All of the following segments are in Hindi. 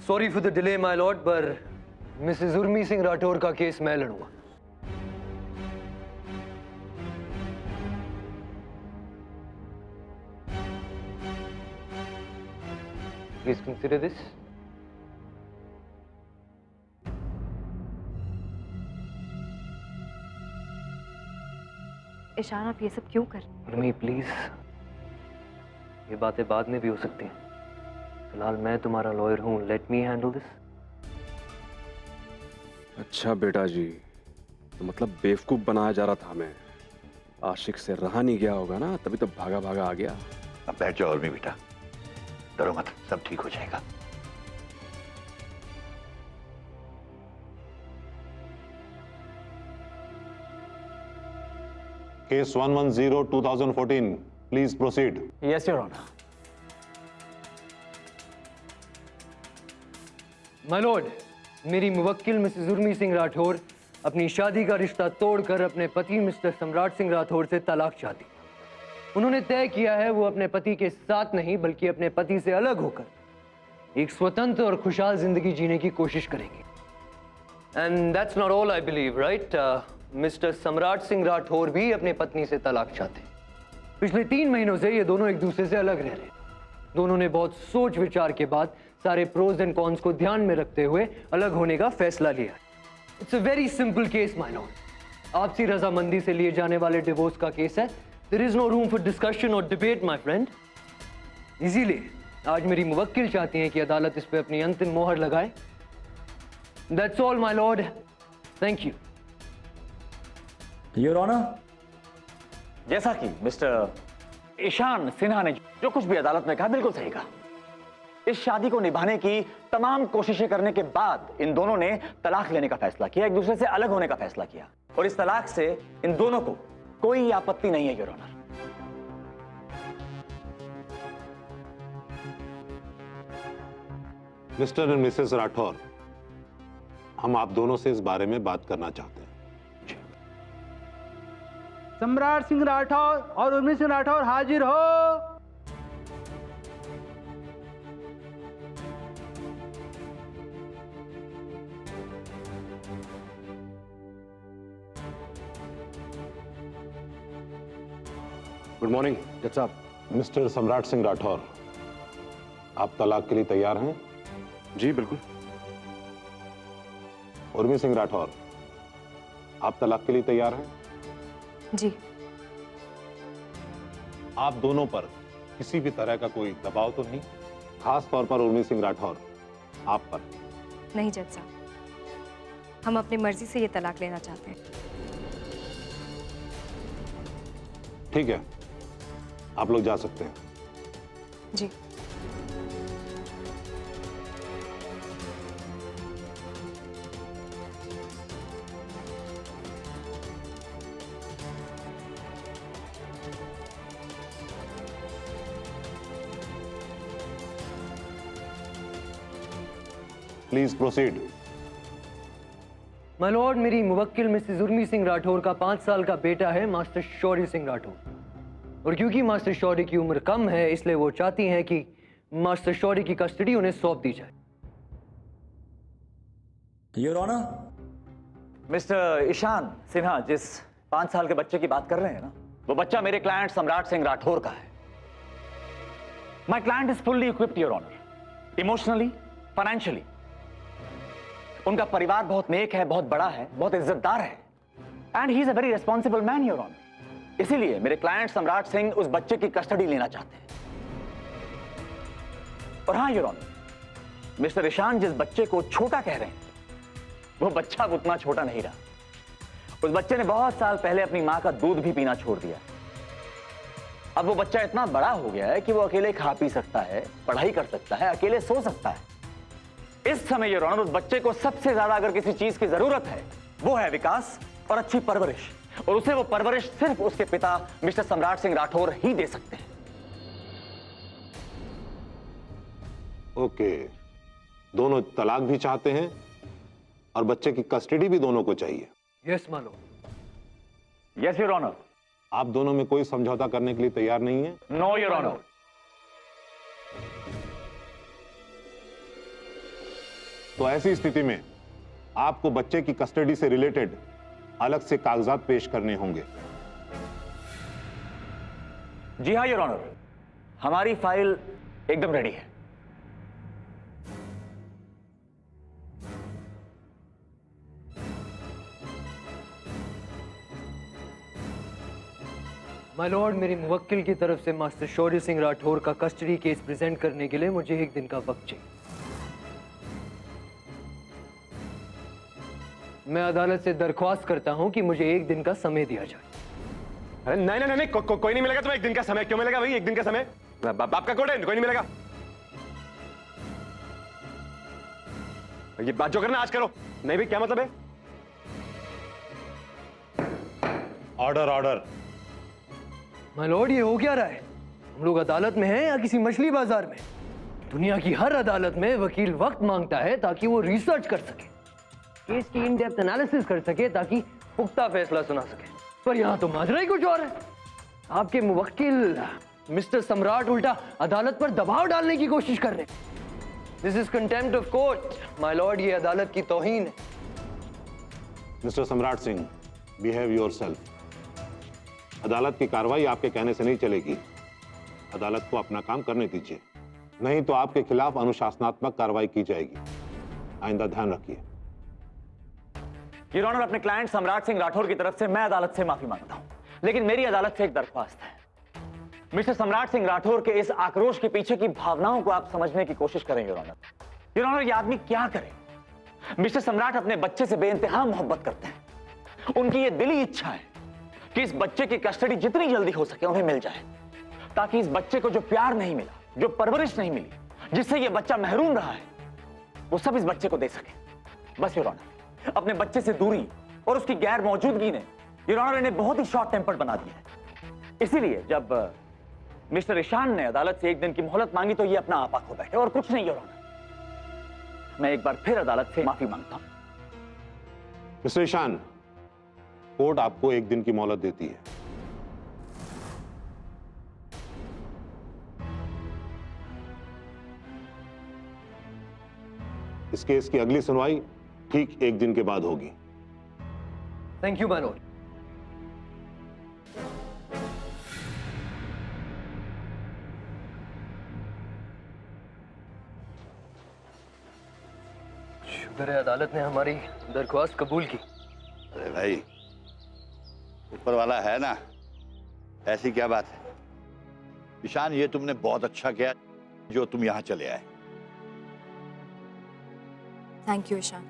Sorry for the delay my lord, पर मिसेस उर्मी सिंह राठौर का केस मैं लड़ूंगा। Please consider this. ईशान, आप ये सब क्यों कर? उर्मी प्लीज, ये बातें बाद में भी हो सकती हैं। फिलहाल मैं तुम्हारा लॉयर हूं, लेट मी हैंडल दिस। अच्छा बेटा जी, तो मतलब बेवकूफ बनाया जा रहा था हमें। आशिक से रहा नहीं गया होगा ना, तभी तो भागा भागा आ गया। अब बैठ जाओ उर्मी बेटा, डरो मत, सब ठीक हो जाएगा। Case 110/2014, please proceed. Yes your honour. My lord, मेरी मुवक्किल मिसेस उर्मी सिंह राठौर अपनी शादी का रिश्ता तोड़कर अपने पति मिस्टर सम्राट सिंह राठौर से तलाक चाहती। उन्होंने तय किया है वो अपने पति के साथ नहीं बल्कि अपने पति से अलग होकर एक स्वतंत्र और खुशहाल जिंदगी जीने की कोशिश करेंगी। And that's not all, I believe, right? Mister सम्राट सिंह राठौर भी अपनी पत्नी से तलाक चाहते। पिछले 3 महीनों से ये दोनों एक दूसरे से अलग रह रहे हैं। दोनों ने बहुत सोच विचार के बाद सारे प्रोज एंड कॉन्स को ध्यान में रखते हुए अलग होने का फैसला लिया। It's a very simple case my Lord. आपसी रजामंदी से लिए जाने वाले डिवोर्स का केस है। There is no room for discussion और डिबेट माय फ्रेंड। इसीलिए आज मेरी मुवक्किल चाहती हैं कि अदालत इस पे अपनी अंतिम मोहर लगाए। That's all my lord, thank you. Your honour, जैसा कि मिस्टर ईशान सिन्हा ने जो कुछ भी अदालत में कहा बिल्कुल सही कहा। इस शादी को निभाने की तमाम कोशिशें करने के बाद इन दोनों ने तलाक लेने का फैसला किया, एक दूसरे से अलग होने का फैसला किया, और इस तलाक से इन दोनों को कोई आपत्ति नहीं है your honour. Mister and mrs Rathore, हम आप दोनों से इस बारे में बात करना चाहते हैं। सम्राट सिंह राठौर और उर्मी सिंह राठौर हाजिर हो। गुड मॉर्निंग जज साहब। मिस्टर सम्राट सिंह राठौर, आप तलाक के लिए तैयार हैं? जी बिल्कुल। उर्मी सिंह राठौर, आप तलाक के लिए तैयार हैं? जी। आप दोनों पर किसी भी तरह का कोई दबाव तो नहीं, खास तौर पर उर्मी सिंह राठौर आप पर? नहीं जज साहब, हम अपनी मर्जी से ये तलाक लेना चाहते हैं। ठीक है, आप लोग जा सकते हैं। जी। Please proceed. माय लॉर्ड, मेरी मुवक्किल मिसेस उर्मी सिंह राठौर का 5 साल का बेटा है मास्टर शौर्य सिंह राठौर, और क्योंकि मास्टर शौर्य की उम्र कम है इसलिए वो चाहती हैं कि मास्टर शौर्य की कस्टडी उन्हें सौंप दी जाए। Your honour, mister Ishaan Sinha जिस 5 साल के बच्चे की बात कर रहे हैं ना, वो बच्चा मेरे क्लाइंट सम्राट सिंह राठौर का है। My client is fully equipped your honour, emotionally, financially. उनका परिवार बहुत नेक है, बहुत बड़ा है, बहुत इज्जतदार है, and he is a very responsible man your honour. इसीलिए मेरे क्लाइंट सम्राट सिंह उस बच्चे की कस्टडी लेना चाहते हैं। और हाँ योर ऑनर, मिस्टर ईशान जिस बच्चे को छोटा कह रहे हैं वो बच्चा अब उतना छोटा नहीं रहा। उस बच्चे ने बहुत साल पहले अपनी मां का दूध भी पीना छोड़ दिया। अब वो बच्चा इतना बड़ा हो गया है कि वो अकेले खा पी सकता है, पढ़ाई कर सकता है, अकेले सो सकता है। इस समय योर ऑनर उस बच्चे को सबसे ज्यादा अगर किसी चीज की जरूरत है वो है विकास और अच्छी परवरिश, और उसे वो परवरिश सिर्फ उसके पिता मिस्टर सम्राट सिंह राठौर ही दे सकते हैं। ओके, दोनों तलाक भी चाहते हैं और बच्चे की कस्टडी भी दोनों को चाहिए। Yes my lord. Yes your honour. आप दोनों में कोई समझौता करने के लिए तैयार नहीं है? No your honour. तो ऐसी स्थिति में आपको बच्चे की कस्टडी से रिलेटेड अलग से कागजात पेश करने होंगे। जी हाँ योर ऑनर, हमारी फाइल एकदम रेडी है। माय लॉर्ड, मेरी मुवक्किल की तरफ से मास्टर शौर्य सिंह राठौर का कस्टडी केस प्रेजेंट करने के लिए मुझे 1 दिन का वक्त चाहिए। मैं अदालत से दरख्वास्त करता हूं कि मुझे 1 दिन का समय दिया जाए। अरे नहीं नहीं नहीं, कोई नहीं मिलेगा तुम्हें 1 दिन का समय। क्यों मिलेगा भाई 1 दिन का समय? बाप का कोड है, कोई नहीं मिलेगा। ये बात जो करना आज करो। नहीं भाई, क्या मतलब है? Order order. माय लॉर्ड, ये हो क्या रहा है? हम लोग अदालत में हैं या किसी मछली बाजार में? दुनिया की हर अदालत में वकील वक्त मांगता है ताकि वो रिसर्च कर सके, केस की इन डेप्थ एनालिसिस कर सके, ताकि पुख्ता फैसला सुना सके। पर यहां तो माजरा ही कुछ और है। आपके मुवक्किल मिस्टर सम्राट उल्टा अदालत पर दबाव डालने की कोशिश कर रहे हैं। This is contempt of court my Lord, ये अदालत की तौहीन है। मिस्टर सम्राट सिंह, बिहेव योरसेल्फ। अदालत की कार्रवाई आपके कहने से नहीं चलेगी। अदालत को अपना काम करने दीजिए, नहीं तो आपके खिलाफ अनुशासनात्मक कार्रवाई की जाएगी। आइंदा ध्यान रखिए। योर ऑनर, अपने क्लाइंट सम्राट सिंह राठौर की तरफ से मैं अदालत से माफी मांगता हूं, लेकिन मेरी अदालत से एक दरख्वास्त है। मिस्टर सम्राट सिंह राठौर के इस आक्रोश के पीछे की भावनाओं को आप समझने की कोशिश करें योर ऑनर। योर ऑनर, ये आदमी क्या करे? मिस्टर सम्राट अपने बच्चे से बेइंतहा मोहब्बत करते हैं। उनकी ये दिली इच्छा है कि इस बच्चे की कस्टडी जितनी जल्दी हो सके उन्हें मिल जाए, ताकि इस बच्चे को जो प्यार नहीं मिला, जो परवरिश नहीं मिली, जिससे ये बच्चा महरूम रहा है, वो सब इस बच्चे को दे सके। बस योर ऑनर, अपने बच्चे से दूरी और उसकी गैर मौजूदगी ने योर ऑनर इन्हें बहुत ही शॉर्ट टेम्पर्ड बना दिया है। इसीलिए जब मिस्टर ईशान ने अदालत से 1 दिन की मोहलत मांगी तो ये अपना आपा खो बैठे, और कुछ नहीं योर ऑनर। मैं एक बार फिर अदालत से माफी मांगता हूं। मिस्टर ईशान, कोर्ट आपको 1 दिन की मोहलत देती है। इस केस की अगली सुनवाई ठीक 1 दिन के बाद होगी। Thank you my Lord. शुक्र है अदालत ने हमारी दरख्वास्त कबूल की। अरे भाई, ऊपर वाला है ना, ऐसी क्या बात है? ईशान, ये तुमने बहुत अच्छा किया जो तुम यहां चले आए। Thank you Ishaan.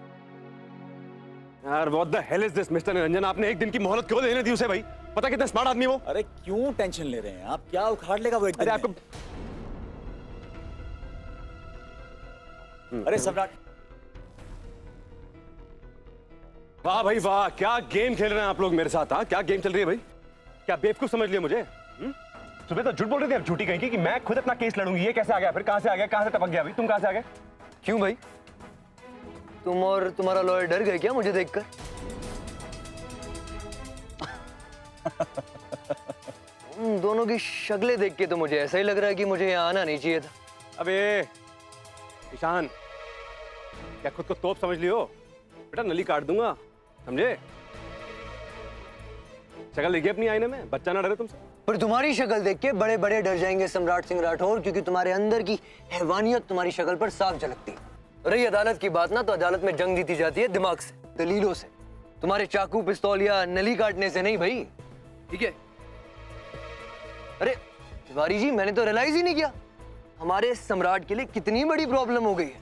यार what the hell is this Mr Niranjan? आपने 1 दिन की मोहलत क्यों देने दी उसे भाई? पता कितना स्मार्ट आदमी वो? अरे क्यों टेंशन ले रहे हैं आप? क्या उखाड़ लेगा वो 1 दिन अरे में? आपको अरे सम्राट, वाह भाई वाह, क्या गेम खेल रहे हैं आप लोग मेरे साथ। हाँ, क्या गेम चल रही है भाई? क्या बेवकूफ समझ लिया मुझे? सुबह तो झूठ बोल रहे थे, अब झूठी कहीं कि मैं खुद अपना केस लड़ूंगी। ये कैसे आ गया? फिर कहां से आ गया? कहां से टपक गया? भाई तुम कहां से आ गए? क्यों भाई, तुम और तुम्हारा लॉयर डर गए क्या मुझे देखकर? उन दोनों की शक्लें देख के तो मुझे ऐसा ही लग रहा है कि मुझे यहाँ आना नहीं चाहिए था। अबे ईशान, क्या खुद को तोप समझ लियो? बेटा नली काट दूंगा, समझे? शक्ल देखिए अपनी आईने में, बच्चा ना डरे तुमसे। पर तुम्हारी शक्ल देख के बड़े बड़े डर जाएंगे सम्राट सिंह राठौर, क्योंकि तुम्हारे अंदर की हैवानियत तुम्हारी शक्ल पर साफ झलकती है। रही अदालत की बात ना, तो अदालत में जंग जीती जाती है दिमाग से, दलीलों से, तुम्हारे चाकू पिस्तौल या नली काटने से नहीं भाई। ठीक है? अरे तिवारी जी, मैंने तो रियलाइज ही नहीं किया हमारे सम्राट के लिए कितनी बड़ी प्रॉब्लम हो गई है।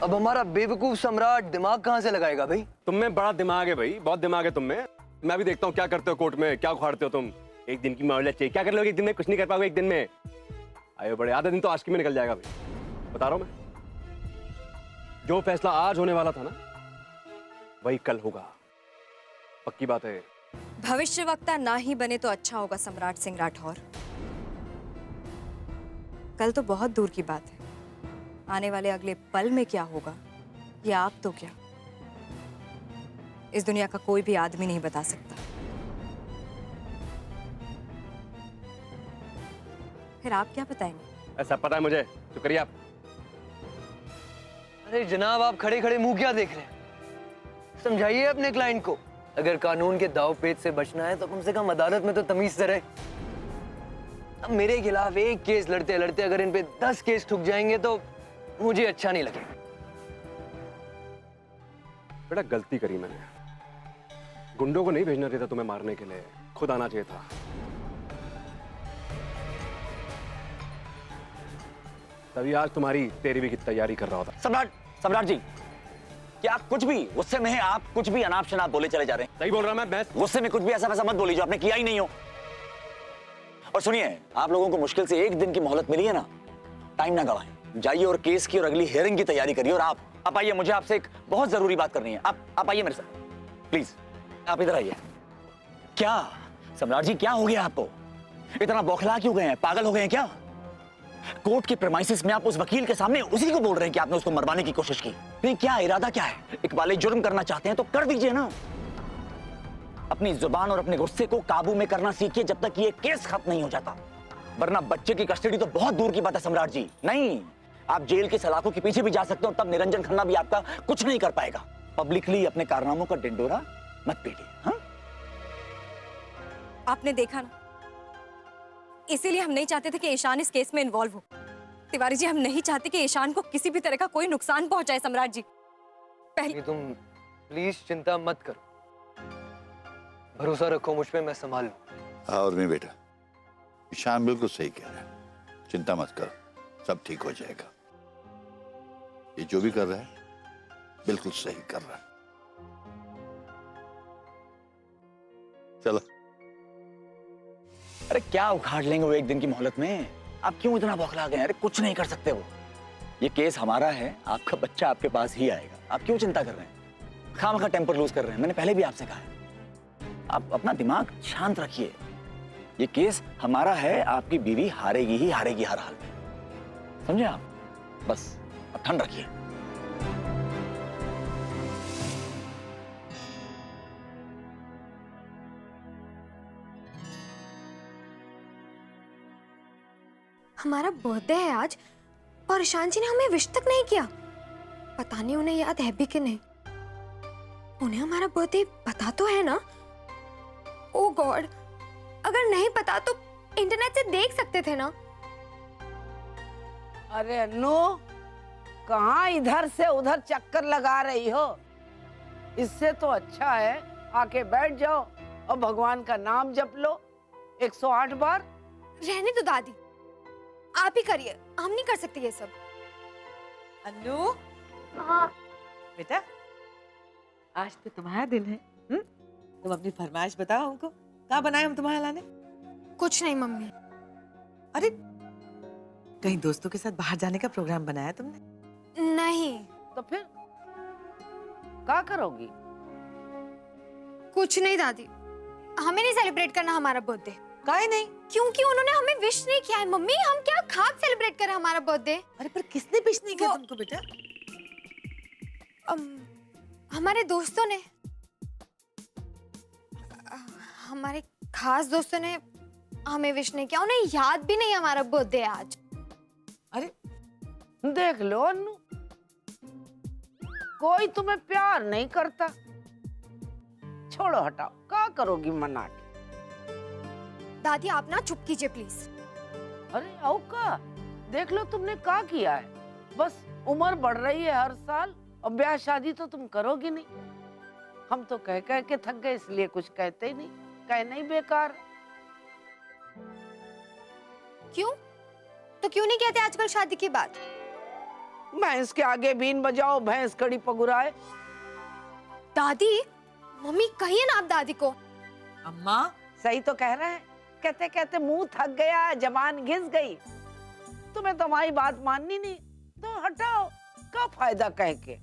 अब हमारा बेवकूफ सम्राट दिमाग कहां से लगाएगा भाई? तुम में बड़ा दिमाग है भाई, बहुत दिमाग है तुम में। मैं भी देखता हूँ क्या करते हो कोर्ट में, क्या उखाड़ते हो तुम। 1 दिन की मोहलत चाहिए, क्या कर लोगे 1 दिन में? कुछ नहीं कर पाओगे 1 दिन में। आयो बड़े, आधा दिन तो आशिकी में निकल जाएगा भाई, बता रहा हूं मैं। जो फैसला आज होने वाला था ना, वही कल होगा, पक्की बात है। भविष्यवक्ता ना ही बने तो अच्छा होगा सम्राट सिंह राठौर। कल तो बहुत दूर की बात है, आने वाले अगले पल में क्या होगा ये आप तो क्या, इस दुनिया का कोई भी आदमी नहीं बता सकता। फिर आप क्या बताएंगे? ऐसा पता है मुझे, तो करिए आप। अरे जनाब, आप खड़े खड़े मुंह क्या देख रहे हैं? समझाइए अपने क्लाइंट को, अगर कानून के दाव पेच से बचना है तो कम से कम अदालत में तो तमीज से रहे। अब मेरे खिलाफ एक केस लड़ते लड़ते अगर इन पे 10 केस ठुक जाएंगे तो मुझे अच्छा नहीं लगेगा। बेटा गलती करी मैंने, गुंडों को नहीं भेजना चाहिए था तुम्हें मारने के लिए, खुद आना चाहिए था। तभी आज तुम्हारी तेरहवीं की तैयारी कर रहा होता। सम्राट जी, क्या कुछ भी गुस्से में है आप? कुछ भी अनाप शनाप बोले चले जा रहे हैं। सही बोल रहा मैं गुस्से में कुछ भी ऐसा वैसा मत बोलिए जो आपने किया ही नहीं हो। और सुनिए, आप लोगों को मुश्किल से 1 दिन की मोहलत मिली है ना, टाइम ना गवाएं, जाइए और केस की और अगली हियरिंग की तैयारी करिए। और आप आइए, मुझे आपसे एक बहुत जरूरी बात करनी है। आप आइए मेरे साथ प्लीज, आप इधर आइए। क्या सम्राट जी, क्या हो गया आपको? इतना बौखला क्यों गए हैं? पागल हो गए हैं क्या? कोर्ट के प्रेमाइसिस में आप उस वकील के सामने उसी को बोल रहे हैं कि आपने उसको मरवाने की कोशिश की। नहीं, क्या इरादा क्या है? इकबाल जुर्म करना चाहते हैं तो कर दीजिए ना। अपनी जुबान और अपने गुस्से को काबू में करना सीखिए जब तक ये केस खत्म नहीं हो जाता, वरना बच्चे की कस्टडी तो बहुत दूर की बात है सम्राट जी। नहीं, आप जेल के सलाखों के पीछे भी जा सकते हो, तब निरंजन खन्ना भी आपका कुछ नहीं कर पाएगा। पब्लिकली अपने कारनामों का डिंडोरा मत पीटिए। हाँ, आपने देखा ना, इसीलिए हम नहीं चाहते थे कि ईशान इस केस में इन्वॉल्व हो। तिवारी जी, हम नहीं चाहते कि ईशान को किसी भी तरह का कोई नुकसान पहुंचाए। सम्राट जी, पहले तुम प्लीज चिंता मत करो, भरोसा रखो मुझ पे, मैं संभाल लूं। और नहीं बेटा, ईशान बिल्कुल सही कह रहा है, चिंता मत करो, सब ठीक हो जाएगा। ये जो भी कर रहा है बिल्कुल सही कर रहा है। चलो। अरे क्या उखाड़ लेंगे वो 1 दिन की मोहलत में? आप क्यों इतना बौखला गए? अरे कुछ नहीं कर सकते वो। ये केस हमारा है, आपका बच्चा आपके पास ही आएगा। आप क्यों चिंता कर रहे हैं? खामखा टेम्पर लूज कर रहे हैं। मैंने पहले भी आपसे कहा है, आप अपना दिमाग शांत रखिए। ये केस हमारा है, आपकी बीवी हारेगी ही हारेगी हर हाल में, समझे आप? बस अब ठंड रखिए। हमारा बर्थडे है आज और ईशान जी ने हमें विश तक नहीं किया। पता नहीं उन्हें याद है भी कि नहीं। उन्हें हमारा बर्थडे पता तो है ना? ओ गॉड, अगर नहीं पता तो इंटरनेट से देख सकते थे ना। अरे अन्नू, कहाँ इधर से उधर चक्कर लगा रही हो? इससे तो अच्छा है आके बैठ जाओ और भगवान का नाम जप लो 108 बार। रहने दो दादी, आप ही करिए, हम नहीं कर सकते ये सब। अन्नू, हाँ बेटा, आज तो तुम्हारा दिन है। तुम अपनी फरमाइश बताओ हमको, क्या बनाए हम तुम्हारे लाने? कुछ नहीं मम्मी। अरे कहीं दोस्तों के साथ बाहर जाने का प्रोग्राम बनाया तुमने? नहीं। तो फिर क्या करोगी? कुछ नहीं दादी, हमें नहीं सेलिब्रेट करना हमारा बर्थडे। काहे नहीं? क्योंकि उन्होंने हमें विश नहीं किया है मम्मी। हम क्या खाक सेलिब्रेट करें हमारा बर्थडे? अरे पर किसने विश नहीं किया तुमको बेटा? हमारे दोस्तों ने, हमारे खास दोस्तों ने हमें विश नहीं किया। उन्हें याद भी नहीं हमारा बर्थडे आज। अरे देख लो अन्नू, कोई तुम्हें प्यार नहीं करता। छोड़ो, हटाओ, क्या करोगी मना के? दादी आप ना चुप कीजिए प्लीज। अरे आओ का, देख लो तुमने क्या किया है। बस उम्र बढ़ रही है हर साल और ब्याह शादी तो तुम करोगी नहीं। हम तो कह कह के थक गए, इसलिए कुछ कहते ही नहीं। कहना ही बेकार। क्यों? तो क्यों नहीं कहते आजकल शादी की बात? भैंस के आगे बीन बजाओ, भैंस कड़ी पगुराए। दादी, मम्मी कहिए ना आप दादी को। अम्मा, सही तो कह रहे हैं, कहते कहते मुंह थक गया, जबान घिस गई। तुम्हें तो हमारी बात माननी नहीं, तो हटाओ, क्या फायदा कह के।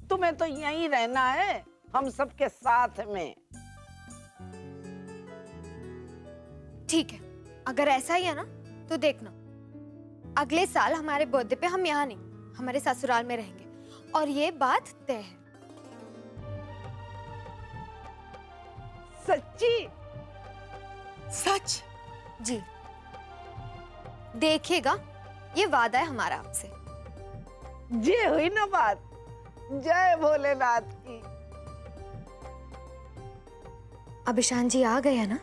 तुम्हें तो यहीं रहना है हम सबके साथ में। ठीक है, अगर ऐसा ही है ना तो देखना, अगले साल हमारे बर्थडे पे हम यहाँ नहीं, हमारे ससुराल में रहेंगे, और ये बात तय है। सच्ची? सच? जी, देखिएगा, ये वादा है हमारा आपसे। ये हुई ना बात। जय भोलेनाथ की। अब ईशान जी आ गए हैं ना,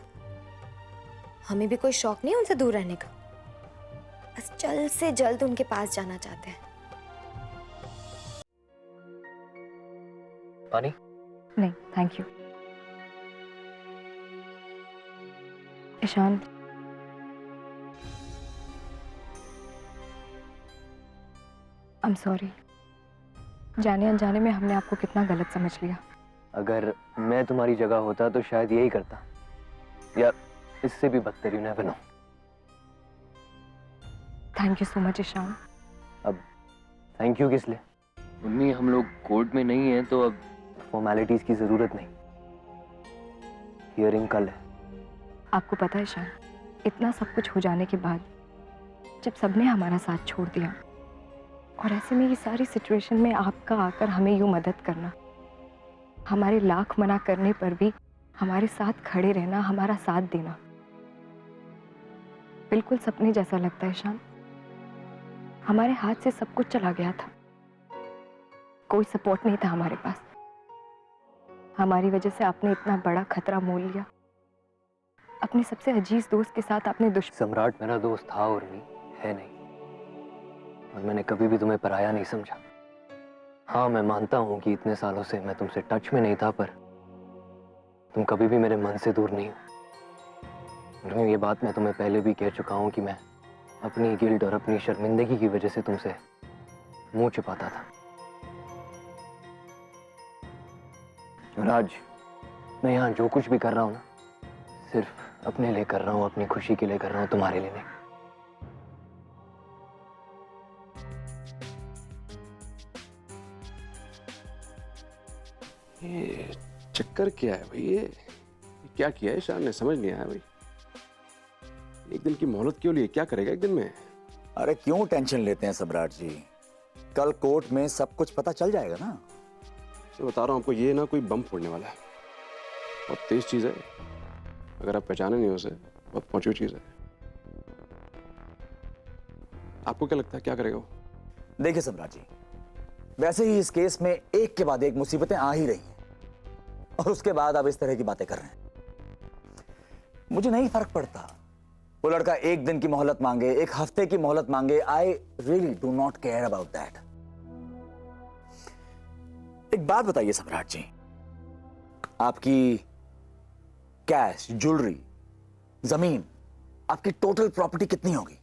हमें भी कोई शौक नहीं उनसे दूर रहने का, बस जल्द से जल्द उनके पास जाना चाहते हैं। पानी? नहीं thank you. Ishaan, I am sorry, जाने अनजाने में हमने आपको कितना गलत समझ लिया। अगर मैं तुम्हारी जगह होता तो शायद यही करता, या इससे भी बदतर, you never know. Thank you so much Ishaan. अब थैंक यू किस लिए? उन्नी, हम लोग कोर्ट में नहीं हैं तो अब फॉर्मेलिटीज की जरूरत नहीं। हियरिंग कल है। आपको पता है ईशान, इतना सब कुछ हो जाने के बाद जब सबने हमारा साथ छोड़ दिया और ऐसे में ये सारी सिचुएशन में आपका आकर हमें यूं मदद करना, हमारे लाख मना करने पर भी हमारे साथ खड़े रहना, हमारा साथ देना, बिल्कुल सपने जैसा लगता है ईशान। हमारे हाथ से सब कुछ चला गया था, कोई सपोर्ट नहीं था हमारे पास। हमारी वजह से आपने इतना बड़ा खतरा मोल लिया। अपने सबसे अजीज दोस्त के साथ आपने सम्राट मेरा दोस्त था और नहीं है नहीं, और मैंने कभी भी तुम्हें पराया नहीं समझा। हाँ, मैं मानता हूं कि इतने सालों से मैं तुमसे टच में नहीं था, पर तुम कभी भी मेरे मन से दूर नहीं हो। ये बात मैं तुम्हें पहले भी कह चुका हूं कि मैं अपनी गिल्ट और अपनी शर्मिंदगी की वजह से तुमसे मुंह छिपाता था। और आज मैं यहाँ जो कुछ भी कर रहा हूं ना, सिर्फ अपने लिए कर रहा हूं, अपनी खुशी के लिए कर रहा हूं, तुम्हारे लिए नहीं। ये चक्कर क्या है भाई? ये क्या किया है ईशान ने? समझ नहीं आया भाई। एक दिन की मोहलत क्यों ली? क्या करेगा एक दिन में? अरे क्यों टेंशन लेते हैं सम्राट जी, कल कोर्ट में सब कुछ पता चल जाएगा ना। मैं बता रहा हूँ आपको, ये ना कोई बम फोड़ने वाला है। बहुत तेज चीज है, अगर आप पहचाने नहीं उसे, बहुत पहुंची हुई चीज है। आपको क्या लगता है क्या करेगा वो? देखिए सम्राट जी, वैसे ही इस केस में एक के बाद एक मुसीबतें आ ही रही हैं, और उसके बाद आप इस तरह की बातें कर रहे हैं। मुझे नहीं फर्क पड़ता वो लड़का एक दिन की मोहलत मांगे, एक हफ्ते की मोहलत मांगे। I really do not care about that. एक बात बताइए सम्राट जी, आपकी कैश, ज्वेलरी, जमीन, आपकी टोटल प्रॉपर्टी कितनी होगी?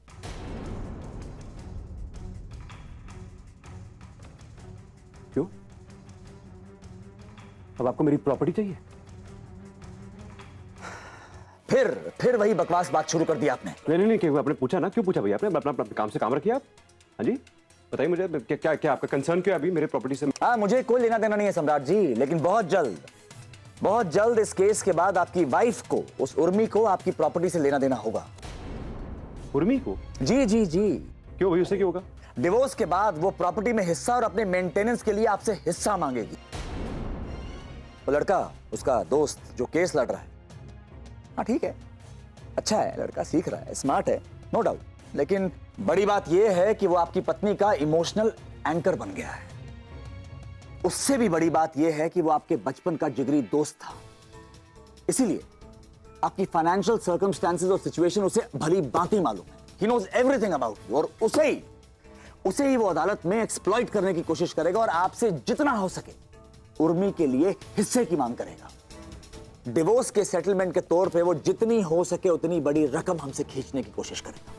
क्यों? अब आपको मेरी प्रॉपर्टी चाहिए? फिर वही बकवास बात शुरू कर दी आपने। नहीं, क्यों? आपने पूछा ना, क्यों पूछा भैया? आपने अपना काम से काम रखिए आप। हाँ जी, बताइए मुझे, क्या आपका कंसर्न क्यों है अभी मेरे प्रॉपर्टी से? हाँ, मुझे कोई लेना देना नहीं है सम्राट जी, लेकिन बहुत जल्द इस केस के बाद आपकी वाइफ को, उस उर्मी को, आपकी प्रॉपर्टी से लेना देना होगा। उर्मी को? जी जी जी। क्यों भाई, उससे क्यों होगा? डिवोर्स के बाद वो प्रॉपर्टी में हिस्सा और अपने मेंटेनेंस के लिए आपसे हिस्सा मांगेगी। वो लड़का, उसका दोस्त जो केस लड़ रहा है, हाँ ठीक है, अच्छा है, लड़का सीख रहा है, स्मार्ट है, नो डाउट, लेकिन बड़ी बात यह है कि वो आपकी पत्नी का इमोशनल एंकर बन गया है। उससे भी बड़ी बात यह है कि वो आपके बचपन का जिगरी दोस्त था, इसीलिए आपकी फाइनेंशियल सर्कमस्टेंसेस और सिचुएशन उसे भली भांति मालूम है। He knows everything about you, और उसे ही वो अदालत में एक्सप्लॉइट करने की कोशिश करेगा और आपसे जितना हो सके उर्मी के लिए हिस्से की मांग करेगा। डिवोर्स के सेटलमेंट के तौर पे वो जितनी हो सके उतनी बड़ी रकम हमसे खींचने की कोशिश करेगा।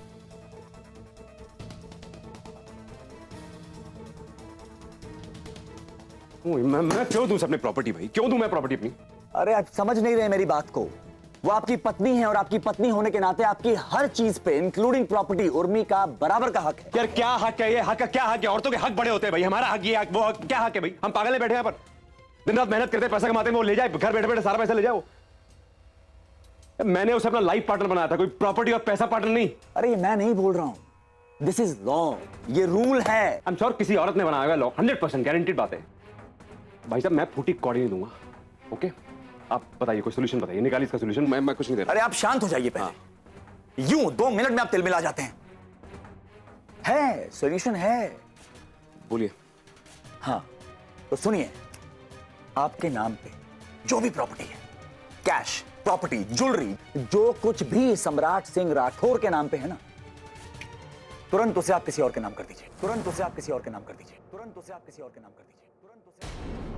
मैं क्यों दूं अपनी प्रॉपर्टी भाई? क्यों दूं मैं प्रॉपर्टी अपनी? अरे आप समझ नहीं रहे मेरी बात को। वो आपकी पत्नी है और आपकी पत्नी होने के नाते आपकी हर चीज पे इंक्लूडिंग प्रॉपर्टी उर्मी का बराबर का हक है। यार क्या हक है? ये हक का क्या हक है? औरतों के हक बड़े होते हैं भाई। हमारा हक, ये हक, वो हक, क्या हक है भाई? हम पागल है बैठे हैं पर दिन रात मेहनत करते हैं, पैसा कमाते हैं, वो ले जाए घर बैठे बैठे सारा पैसा ले जाओ। मैंने उसे अपना लाइफ पार्टनर बनाया था, कोई प्रॉपर्टी और पैसा पार्टनर नहीं। अरे ये मैं नहीं बोल रहा हूं, दिस इज लॉ, ये रूल है। आई एम श्योर किसी औरत ने बनाया हुआ लॉ, 100% गारंटीड बात है भाई साहब। मैं फूटी कौड़ी नहीं दूंगा। ओके, आप बताइए, कोई सोल्यूशन बताइए, निकालिए इसका सोल्यूशन। मैं कुछ नहीं दे रहा। अरे आप शांत हो जाइए पहले। यूं 2 मिनट में आप तिलमिला जाते हैं। है सोल्यूशन है, बोलिए। हाँ, तो सुनिए, आपके नाम पे जो भी प्रॉपर्टी है, कैश, प्रॉपर्टी, ज्वेलरी, जो कुछ भी सम्राट सिंह राठौर के नाम पे है ना, तुरंत उसे आप किसी और के नाम कर दीजिए। तुरंत उसे आप किसी और के नाम कर दीजिए। तुरंत उसे आप किसी और के नाम कर दीजिए। तुरंत उसे